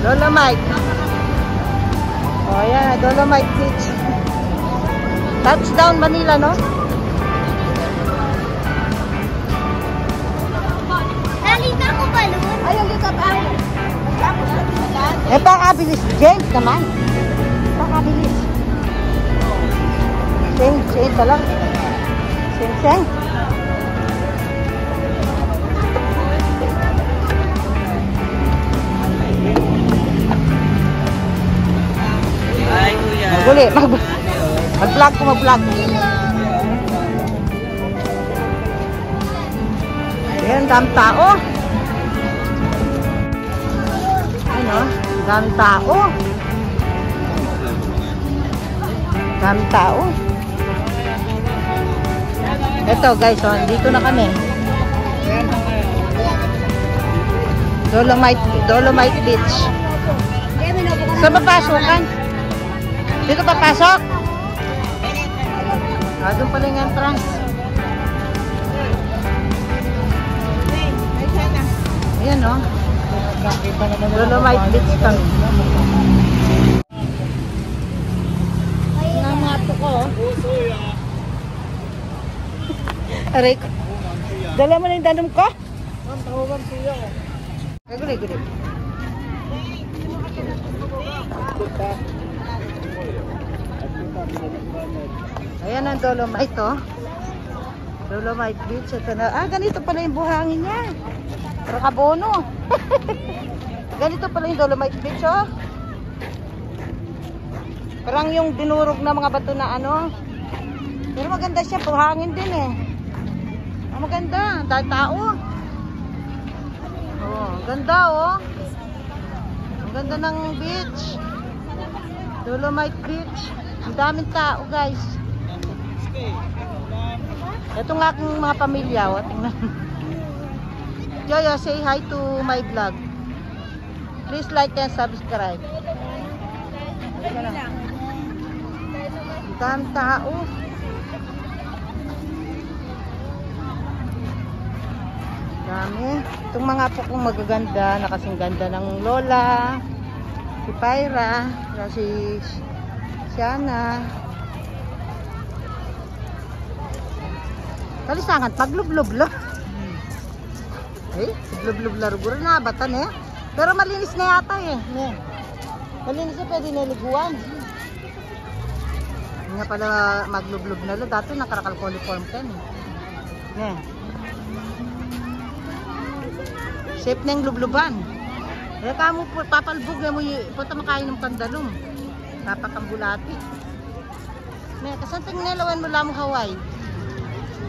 Dolomite. Oh, yan. Dolomite Beach. Touchdown Manila, no? Nalita ko balon. Ayaw, dito pa. Eh, pakabilis. James naman. Pakabilis. Sing ka lang. Sing. Ay, kuya. Maguli. Mag-vlog ko, mag-vlog. Ayan, dami tao. Ano? Dami tao. Dami tao. Ito guys, oh, dito na kami. Dolomite Beach. Saan papasokan? Dito papasok? Ah, doon pala yung entrance. Ayan, oh. Dolomite Beach kami. Ang mga ito ko, oh. Aray ko. Dala mo na yung danom ko? Guli. Ayan ang Dolomite, oh. Dolomite Beach. Ito na. Ah, ganito pala yung buhangin niya. Pero kabono. Ganito pala yung Dolomite Beach, oh. Parang yung dinurog na mga bato na ano. Pero maganda siya. Buhangin din, eh. Ah, maganda. Dahil tao. Oh, ganda, oh. Ang ganda ng beach. Dolomite Beach. Ang daming tao, guys. Itong aking mga pamilya, oh. Tingnan. Joya, say hi to my vlog. Please like and subscribe. Ang daming tao. Dami. Itong mga po kong magaganda, nakasing ganda ng Lola, si Pyra, si Siana. Kalisangan, paglublob-lob. Eh, paglublob laro. Gura na, batan eh. Pero malinis na yata eh. Malinis na, pwede niliguan. Hindi nga pala maglublob na lo. Dati nakarakal-coliform ka eh. Safe na yung lubluban. Kaya kamo papalbog na mo punta makain ng pandalong. Papakambulati. Kasanting nilawan mo lang mo Hawaii.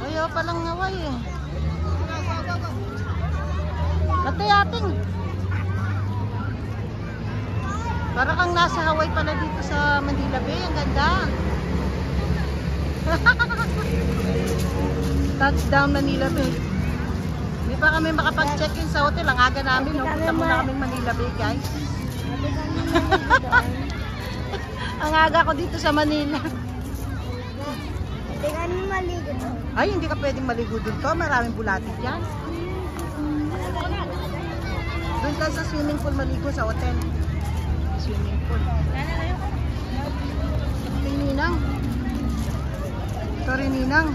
Ayaw palang Hawaii eh. Katayating. Para kang nasa Hawaii pala dito sa Manila Bay. Ang ganda. Touchdown Manila Bay. Hindi pa kami makapag-check-in sa hotel. Ang aga namin, no? Punta muna kaming Manila Bay, guys. Ang aga ko dito sa Manila. Hindi ka naman maligo doon. Ay, hindi ka pwedeng maligo dun to. Maraming bulati dyan. Doon tayo sa swimming pool maligo sa hotel. Swimming pool. Ito yung Ninang. Sorry, Ninang.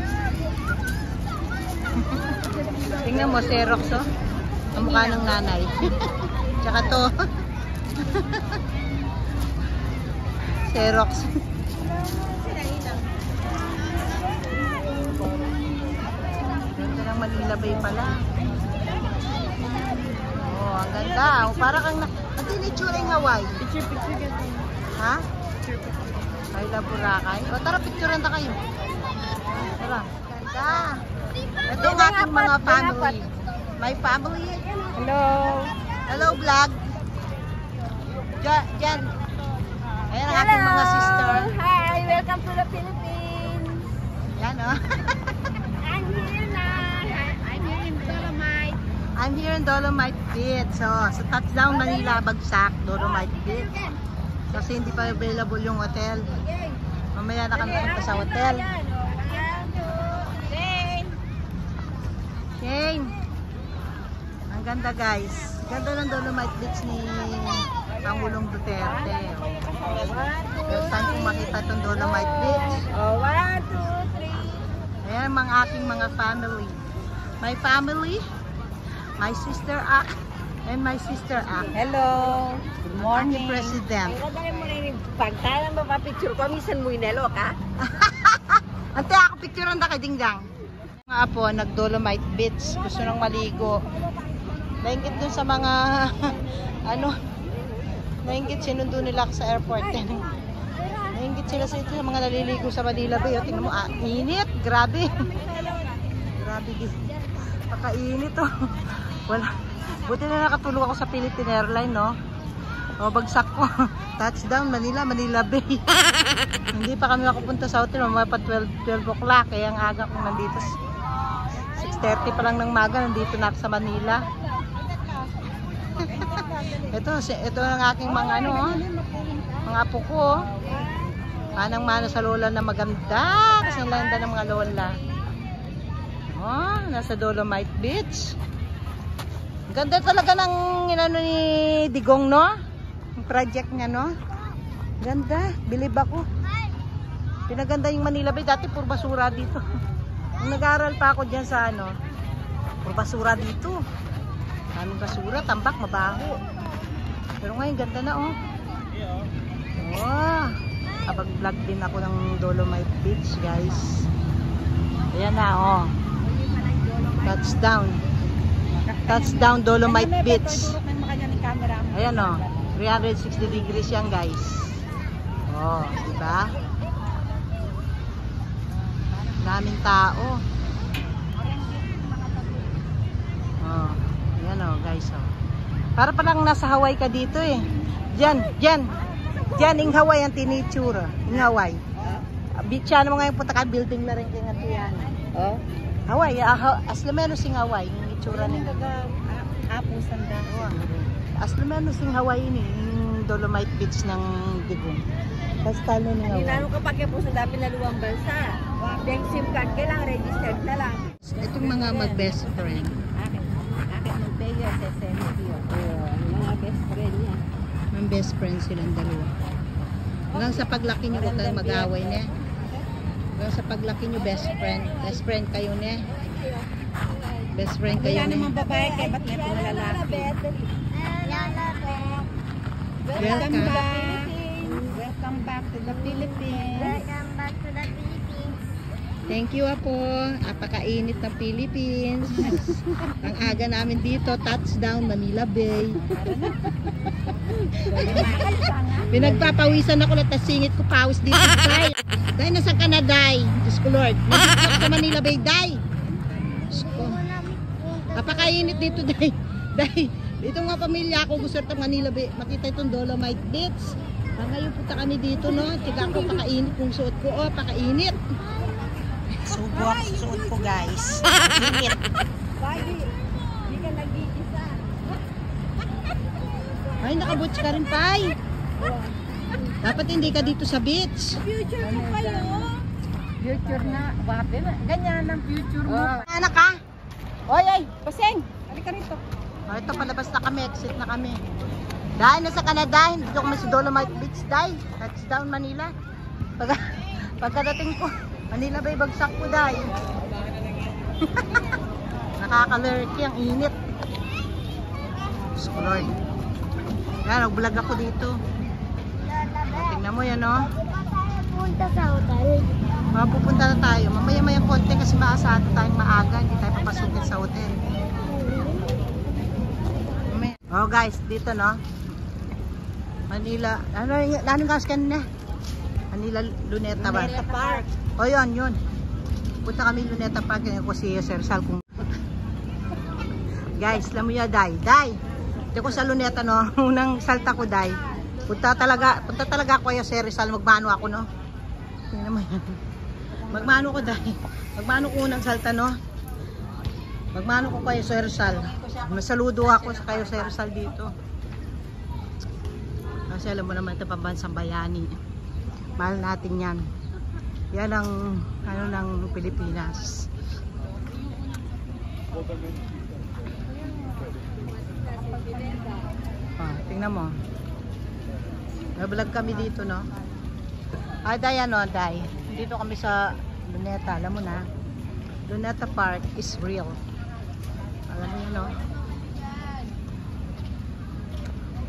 Tingnan mo, Xerox, oh. Ang mukha ng nanay. Tsaka to. Xerox. Ganda ng Manila Bay pala. Oh, ang ganda. Oh, para kang na... Ang tinitsura yung Hawaii. Picture ka. Ha? Ay, Boracay. O, tara, picturean na kayo. Tara. Ganda. Ito ang aking mga family. My family. Hello. Hello, vlog. Jan. Ayan ang aking mga sister. Hi, welcome to the Philippines. Yan, oh. I'm here na. I'm here in Dolomite. I'm here in Dolomite Beach. So, sa touchdown Manila, Bagsak, Dolomite Beach. Kasi hindi pa available yung hotel. Mamaya na kami punta sa hotel. Shane. Ang ganda, guys. Ganda ng Dolomite Beach ni Pangulong Duterte. First time kong makita itong Dolomite Beach. Oh, 1, 2, 3. Ayan ang mga aking mga family. My family, my sister Ak, and my sister Ak. Hello. Good morning. Aking president. Ay, dali mo rin pagtalang mapapicture ko. Minsan mo inelo ka? Ante, ako picturean na kay Dingdang. Mga apo, nag-Dolomite Beach. Gusto nang maligo. Nainggit dun sa mga, ano, nainggit sinundo nila ako sa airport. Nainggit sila sa ito, sa mga naliligo sa Manila Bay. O, tingnan mo, init. Grabe. Grabe. Pakainit, oh. Wala. Buti na nakatulog ako sa Philippine Airlines, no? O, bagsak ko. Touchdown, Manila, Manila Bay. Hindi pa kami makapunta sa hotel. Mamaya pa 12 o'clock. Kaya ang aga kong nandito. 6:30 pa lang ng maga. Nandito na ako sa Manila. Ito ang aking mga ano, oh. Mga apo ko, oh. Manang-mana sa lola na maganda. Kasi ang landa ng mga lola. Oh, nasa Dolomite Beach. Ganda talaga ng inano ni Digong, no? Yung project niya, no? Ganda. Bilib ako. Pinaganda yung Manila Bay. Dati puro basura dito. Nung nag-aaral pa ako dyan sa ano, puro basura dito. Daming basura, tambak, mabaho. Pero ngayon, ganda na, oh. Oh. Kapag-vlog din ako ng Dolomite Beach, guys. Ayan na, oh. Touchdown. Touchdown, Dolomite Beach. Ayan, oh. 360 degrees yan, guys. Oh, diba? Daming tao. Oh, ayan, oh, guys, oh. Para palang nasa Hawaii ka dito, eh. Diyan, ing Hawaii ang tinitsura. Ing Hawaii. Bichano mo ngayon punta ka, building na rin kaya nga yan. Oh? Hawaii, aslameno sing Hawaii, yung itsura nila. Apo sanda. Aslameno sing Hawaii ni, yung Dolomite Beach ng Digong. Basta no ni Hawaii. Ninano kapag po sa dapi na luwang bansa. Deng SIM card kailangan registered na lang. Itong mga mag-best friend. Akin mag-pega sa SMPO. Mga best friend niya. Mga best friend silang dalawa. Hanggang sa paglaki nyo, huwag kayong mag-away niya. Hanggang sa paglaki nyo, best friend. Best friend kayo niya. Best friend kayo Wala niya. namang babae kaya ba't may pong lalaki? Welcome back. Welcome back to the Philippines. Thank you, Apo. Apakainit ng Philippines. Ang aga namin dito, touchdown, Manila Bay. Pinagpapawisan ako na tasingit ko pawis dito. Dahil nasa ka na, Day? Diyos ko, Lord. Nandito sa Manila Bay, Day. Diyos ko. Apakainit dito, Day. Day, dito mga pamilya ako gusto itong Manila Bay. Makita itong Dolomite Beach. Ngayon punta kami dito, no? Tiga ko, pakainit kung suot ko. Oh, pakainit. Subo ako sa suot ko, guys. Init. Hindi ka nag-iisa. Ay, nakabutch ka rin, Pai. Dapat hindi ka dito sa beach. Future mo kayo. Future na. Wape na. Ganyan ang future mo. Anak ka? Oy, oy. Paseng. Halika rito. Oh, ito, palabas na kami. Exit na kami. Dahil nasa Canada, hindi ko kami sa Dolomite Beach, Day. Touchdown, Manila. Pagkadating ko, Manila Bay, bagsak ko, Day. Nakakalurky, ang init. Diyos ko, Lord. Yan, nag-vlog ako dito. Tingnan mo yan, no? Punta sa hotel. Pupunta na tayo. Mamaya-maya konti kasi maasado tayong maaga. Hindi tayo papasukin sa hotel. Oh, guys, dito, no? Manila. Ano gas kanina? Manila Luneta ba? Luneta Park. O, yun. Punta kami Luneta Park. Kaya ko si Sir Sal kung... Guys, alam mo yan, Day. Day! Ito ko sa Luneta, no? Unang salta ko, Day. Punta talaga ako kaya Sir Sal. Magmano ako, no? Tingnan mo yan. Magmano ko, Day. Magmano ko unang salta, no? Magmano ko kayo Sir Sal. Masaludo ako sa kayo Sir Sal dito. Kasi alam mo naman ito pambansang bayani. Mahal natin yan. Yan ang ano ng Pilipinas. Tingnan mo. Nag-vlog kami dito, no? Ay, Day, ano, Day? Dito kami sa Luneta. Alam mo na, Luneta Park is real. Alam mo yun, no?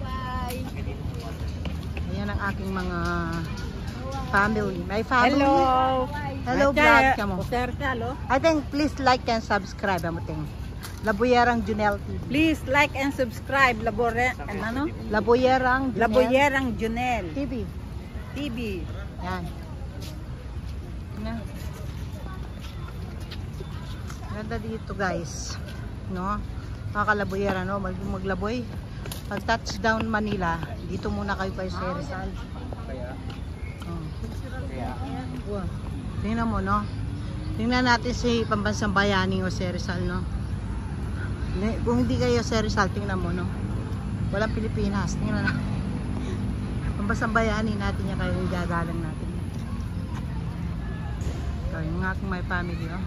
Bye. Ayan ang aking mga family. May family. Hello. Hello, vlog ka mo. Hello. I think please like and subscribe. Amuting. Labuyerang Junel TV. Please like and subscribe. Labuyerang Junel Laboyerang Junel TV. TV. Yan. Yan. Ganda dito, guys. No? Mga kalabuyera, no? Maglaboy. Pag touchdown Manila, dito muna kayo kay Sir Rizal. Oh. Wow. Tingnan mo, no? Tingnan natin si Pambansang Bayani o Sir Rizal, no? Kung hindi kayo Sir Rizal, tingnan mo, no? Walang Pilipinas. Tingnan na. Pambansang Bayani natin yan, kayo yung gagalang natin. So, yung aking my family, oh.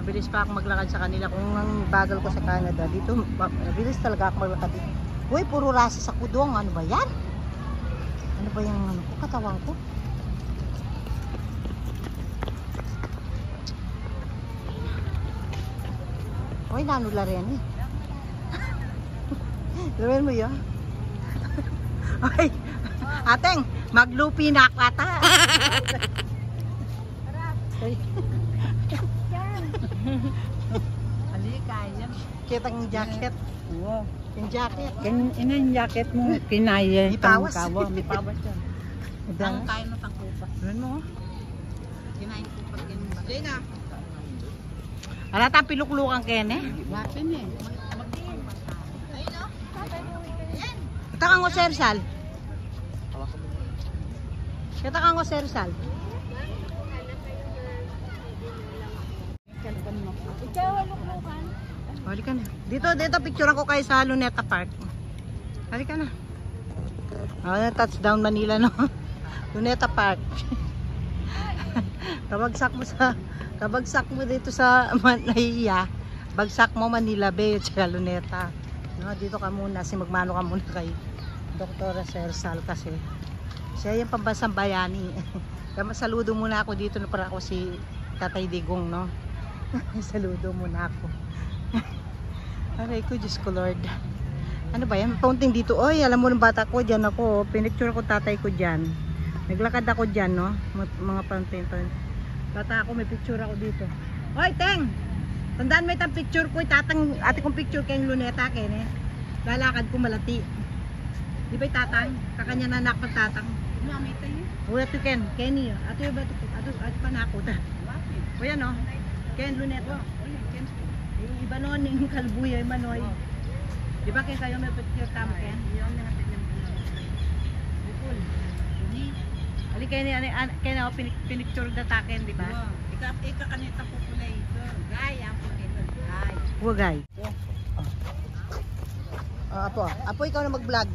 Mabilis pa ako maglakad sa kanila. Kung ang bagal ko sa Canada, dito, mabilis talaga ako maglakad dito. Uy, puro rasa sa kudong. Ano ba yan? Ano ba yung ano ko? Katawan ko? Uy, nanula rin eh. Gawin mo yun? Uy, ateng, maglupi na ako ata. Halika, yan. Kitang jacket. Wow. Yung jacket. Yung jacket mo, kinaya. May pawas. May pawas yan. Ang kain mo pang kupas. Gawin mo. Kinain ko pag ganun ba? Lina. Alata, piluklukan Ken eh. Wapin eh. Kita kang Sir Rizal. Kita kang Sir Rizal. Ikaw, luklukan. Halika na. Dito picture ako kayo sa Luneta Park. Halika na. Touchdown Manila, no? Luneta Park. Kabagsak mo dito sa Manila. Bagsak mo Manila Bay at saka Luneta. No, dito ka muna, magmano ka muna kay Dr. Sir Rizal kasi siya yung Pambansang Bayani. Kaya saludo muna ako dito na para ako si Tatay Digong, no? Saludo muna ako. Aray ko, Diyos ko Lord. Ano ba yan? Fountain dito. Oy, alam mo ng bata ko, dyan ako. Pinicture ako tatay ko dyan. Naglakad ako dyan, no? Mga fountain. Bata ako, may picture ako dito. Oy, Teng! Tandaan mo itang picture ko. Tatang, ate kong picture kayong Luneta, Ken eh. Lalakad ko malati. Di ba tatang? Kakanya na anak ng tatang. Mami tayo. Ulat to Ken. Kenny. Ato yung ba ito? Ato pa na ako. O yan, no? Ken Luneta. Yung iba noon, yung Kalbuya, yung Manoy. Di ba kayo may picture tama, Ken? Bukul. Ali Ken ako pinicture na taken, di ba? Ika kanita po kulay. Gaya po nito. Gaya. Huwagay. Apo, ikaw na mag-vlog.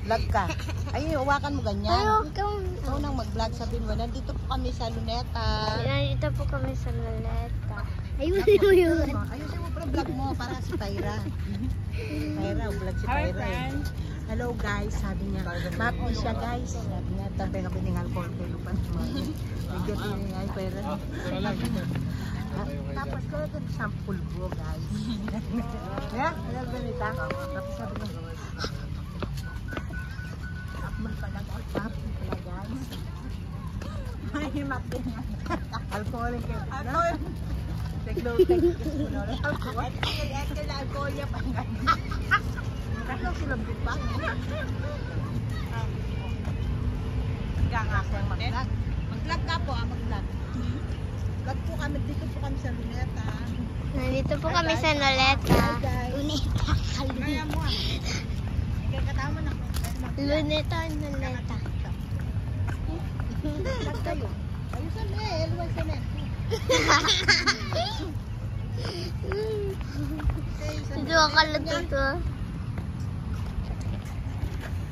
Vlog ka. Ay, hawakan mo ganyan. Ikaw nang mag-vlog, sabihin mo, nandito po kami sa Luneta. Nandito po kami sa Luneta. Ayusin mo yun. Ayusin mo para vlog mo, para si Tyra. Tyra, vlog si Hi, Tyra. friends. Hello guys, sabi niya. Happy siya guys. Sabi niya, tabi na biningal ko kay Lupan. Medyo tiningay pera. Tapos ko ito sample ko guys. Ya, alam ba nita? Tapos sabi niya, tapos pala guys. Mahimak din yan. Alcohol kayo. Alcohol. Alcohol niya pa nga. Nakakaw sila bupa. Gagakasang mag-vlog. Mag-vlog ka po, mag-vlog. Vlog po kami, dito po kami sa Luneta. Nandito po kami sa Luneta. Luneta. Kaya mo ah. Ikaw katama na. Luneta. Vlog kayo. Ayusan eh, eluwasan eh. Ito akala dito.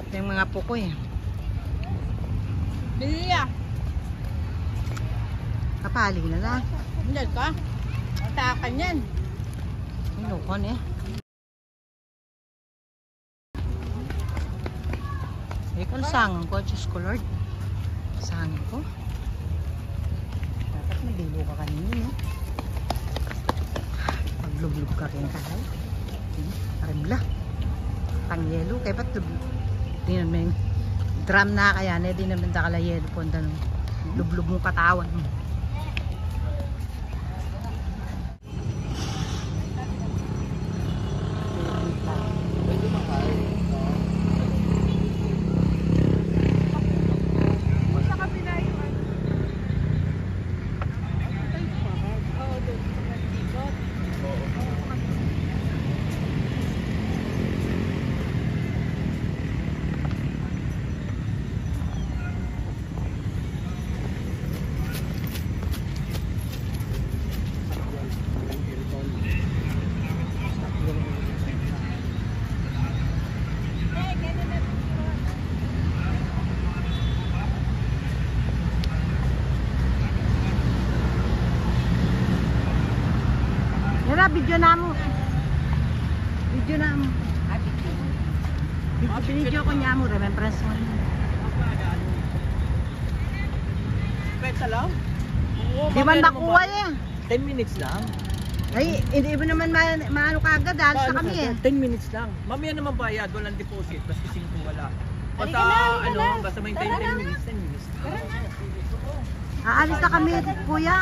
Ito yung mga puko eh. Lilia. Kapali na lang. Hindi ka. Takan yan. Inukon eh. Kung sangan ko, Diyos ko Lord. Sangan ko. Dapat nagilo ka kanina, no? Maglublub ka rin kahal. Parimla. Tangyelo. Kaya ba't lublub? Di naman drum na kaya na. Di naman dakala yelo po. Lublub mong katawan mo. Video na mo. Video na mo. Video ko niya mo. Remembrance mo. Pwede lang? Di man makuha eh. 10 minutes lang. Ay, hindi ba naman maano kagad dahil sa kami eh. 10 minutes lang. Mamaya naman bayad, walang deposit, basta 5 wala. Basta basta may 10 minutes, 10 minutes. Aalis na kami, kuya.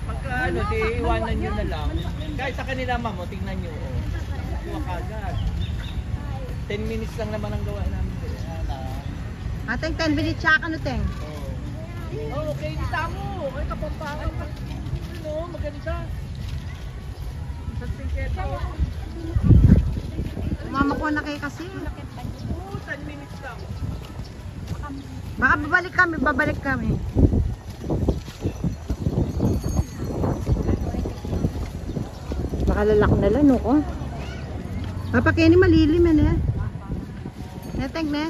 Pagka di iwanan nyo na lang. Guys, sa kanila ma'am, tingnan nyo. Kuha kagad. 10 minutes lang naman ang gawa namin. Ating 10 minutes siya ano, Teng? Oh, okay, di tamo. Ay, kapampangan pa. Ano, maganda. Sa tingketo. Mama ko na kayo kasi. 10 minutes lang. Baka babalik kami. Baka lalak na lang, no? Oh. Papa Kenny, malilim yan eh. Neteng, ne?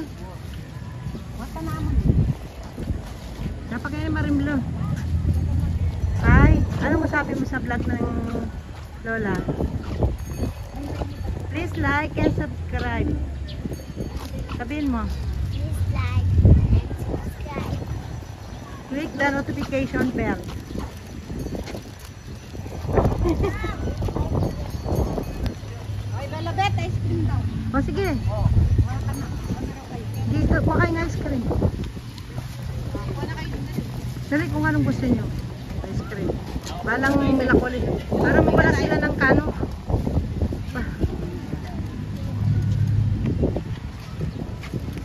Wata naman. Papa Kenny, marimlo. Ay, ano masabi mo sa vlog ng Lola? Please like and subscribe. Sabihin mo. Please like and subscribe. Click the notification bell. Ay, balabet, ice cream daw. O sige. Dito, kuha kayo ng ice cream. Dali kung anong gusto nyo. Ice cream. Balang milakuli. Parang wala sila ng kano.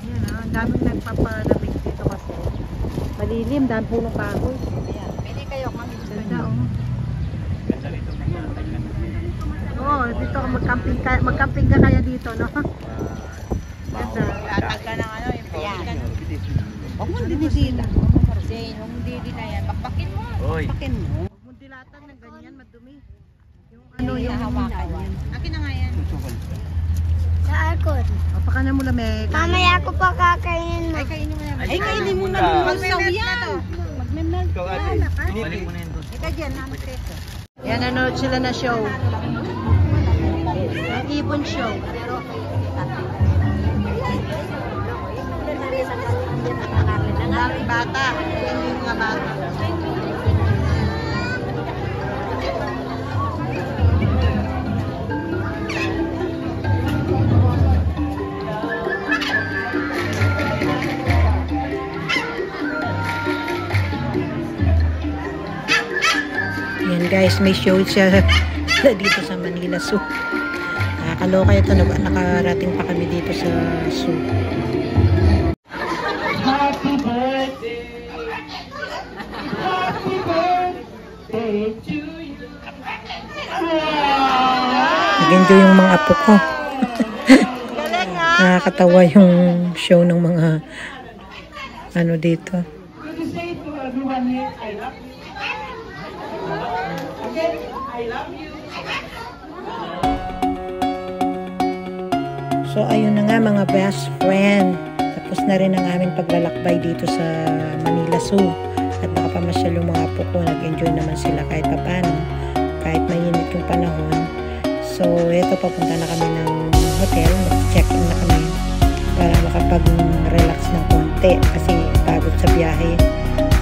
Yan ah, ang daming nagpapalamig dito kasi. Malilim, dami punong kahoy. Ayan, pili kayo kung ano gusto Ganda oh. Oo, dito magcamping ka kaya dito, no? Ganda. Latag ka ng ano, yung piyakan. Huwag mong dinidila. Kasi yung didi na yan, bakbakin mo. Oy. Bakbakin mo. Huwag mong dilatan ng ganyan, madumi. Yung ano, yung hawakan. Akin na nga yan. Sa alcohol. O, baka na mula may... Mamaya ko pa kakainin mo. Ay, kainin mo na. Ay, kainin mo na. Magsaw yan. Magmemelt Ikaw yan. ate. Balik mo na yun doon. Ika dyan, namin teko. Yan, nanood sila na show. Ang ibon show. Ang daming bata. Yan yung mga bata. Yan guys, may show siya dito sa Manila Zoo. Nakakaloka ito, nakarating pa kami dito sa zoo. Happy birthday! Happy birthday to you! Nag-enjoy yung mga apo ko. Nakakatawa yung show ng mga ano dito. Say to everyone here, I love you. Okay, I love you. So ayun na nga mga best friend. Tapos na rin ang aming paglalakbay dito sa Manila Zoo. At nakapamasyal yung mga apo ko. Nag-enjoy naman sila kahit papano. Kahit mainit yung panahon. So ito, papunta na kami ng hotel. Mag-check-in na kami para makapag-relax ng konti kasi pagod sa biyahe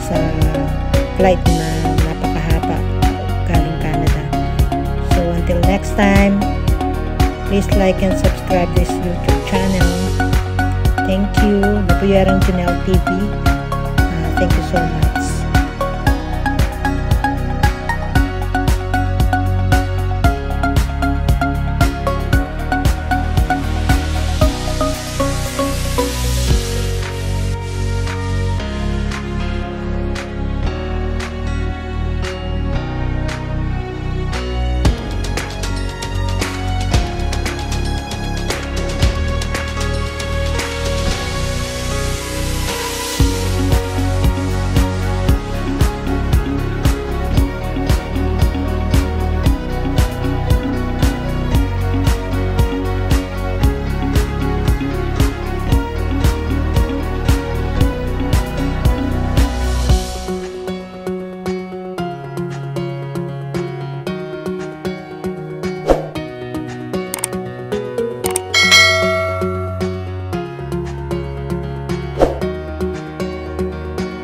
sa flight na napakahaba galing Canada. So until next time, please like and subscribe this YouTube channel. Thank you. Babuyaran Janelle TV. Thank you so much.